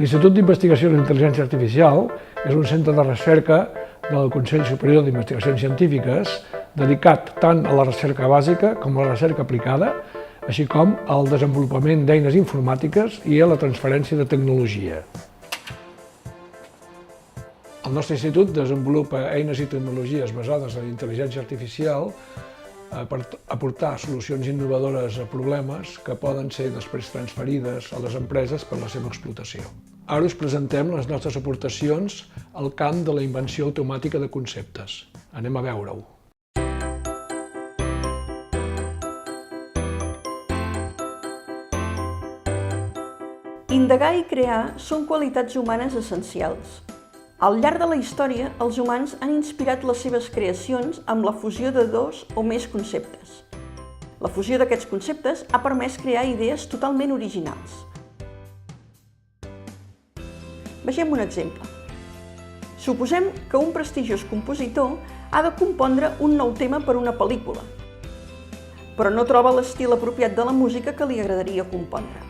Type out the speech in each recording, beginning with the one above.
L'Institut d'Investigació en Intel·ligència Artificial és un centre de recerca del Consell Superior d'Investigacions Científiques dedicat tant a la recerca bàsica com a la recerca aplicada, així com al desenvolupament d'eines informàtiques i a la transferència de tecnologia. El nostre institut desenvolupa eines i tecnologies basades en intel·ligència artificial per aportar solucions innovadores a problemes que poden ser després transferides a les empreses per la seva explotació. Ara us presentem les nostres aportacions al camp de la invenció automàtica de conceptes. Anem a veure-ho. Indagar i crear són qualitats humanes essencials. Al llarg de la història, els humans han inspirat les seves creacions amb la fusió de dos o més conceptes. La fusió d'aquests conceptes ha permès crear idees totalment originals. Vegem un exemple. Suposem que un prestigiós compositor ha de compondre un nou tema per una pel·lícula, però no troba l'estil apropiat de la música que li agradaria compondre.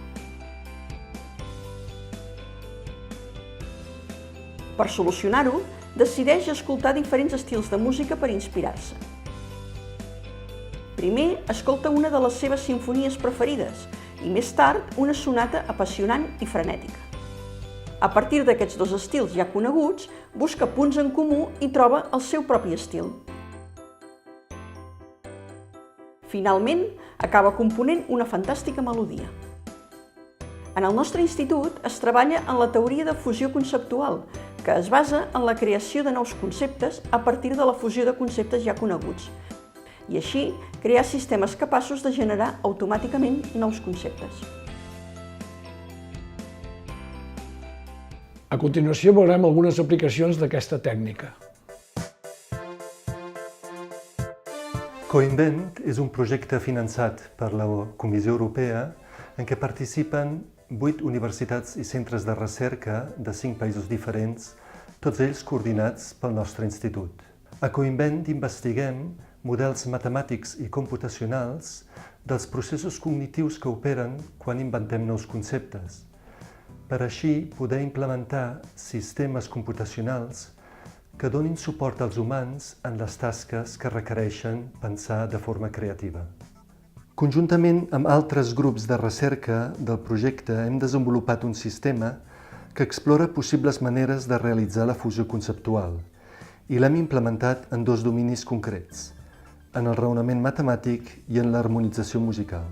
Per solucionar-ho, decideix escoltar diferents estils de música per inspirar-se. Primer, escolta una de les seves simfonies preferides i més tard una sonata apassionant i frenètica. A partir d'aquests dos estils ja coneguts, busca punts en comú i troba el seu propi estil. Finalment, acaba component una fantàstica melodia. En el nostre institut es treballa en la teoria de fusió conceptual, que es basa en la creació de nous conceptes a partir de la fusió de conceptes ja coneguts, i així crear sistemes capaços de generar automàticament nous conceptes. A continuació veurem algunes aplicacions d'aquesta tècnica. Coinvent és un projecte finançat per la Comissió Europea en què participen 8 universitats i centres de recerca de 5 països diferents, tots ells coordinats pel nostre institut. A Coinvent investiguem models matemàtics i computacionals dels processos cognitius que operen quan inventem nous conceptes, per així poder implementar sistemes computacionals que donin suport als humans en les tasques que requereixen pensar de forma creativa. Conjuntament amb altres grups de recerca del projecte hem desenvolupat un sistema que explora possibles maneres de realitzar la fusió conceptual i l'hem implementat en 2 dominis concrets, en el raonament matemàtic i en l'harmonització musical.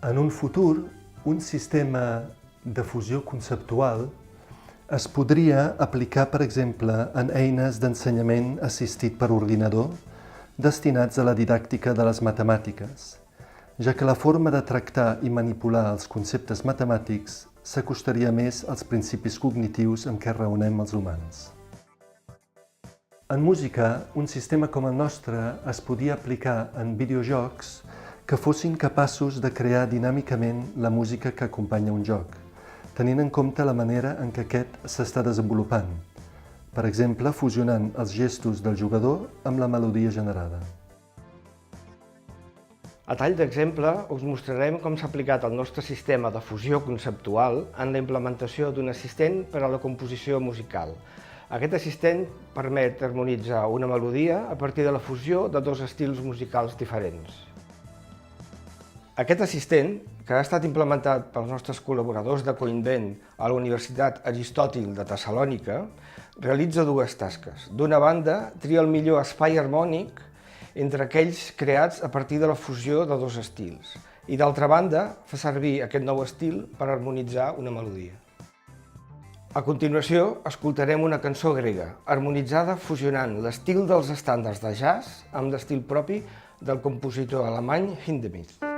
En un futur, un sistema de fusió conceptual es podria aplicar, per exemple, en eines d'ensenyament assistit per ordinador destinats a la didàctica de les matemàtiques, ja que la forma de tractar i manipular els conceptes matemàtics s'acostaria més als principis cognitius amb què raonem els humans. En música, un sistema com el nostre es podia aplicar en videojocs que fossin capaços de crear dinàmicament la música que acompanya un joc, tenint en compte la manera en què aquest s'està desenvolupant, per exemple, fusionant els gestos del jugador amb la melodia generada. A tall d'exemple, us mostrarem com s'ha aplicat el nostre sistema de fusió conceptual en la implementació d'un assistent per a la composició musical. Aquest assistent permet harmonitzar una melodia a partir de la fusió de 2 estils musicals diferents. Aquest assistent, que ha estat implementat pels nostres col·laboradors de Coinvent a la Universitat Aristòtil de Tessalònica, realitza 2 tasques. D'una banda, tria el millor espai harmònic entre aquells creats a partir de la fusió de 2 estils, i d'altra banda, fa servir aquest nou estil per harmonitzar una melodia. A continuació, escoltarem una cançó grega, harmonitzada fusionant l'estil dels estàndards de jazz amb l'estil propi del compositor alemany Hindemith.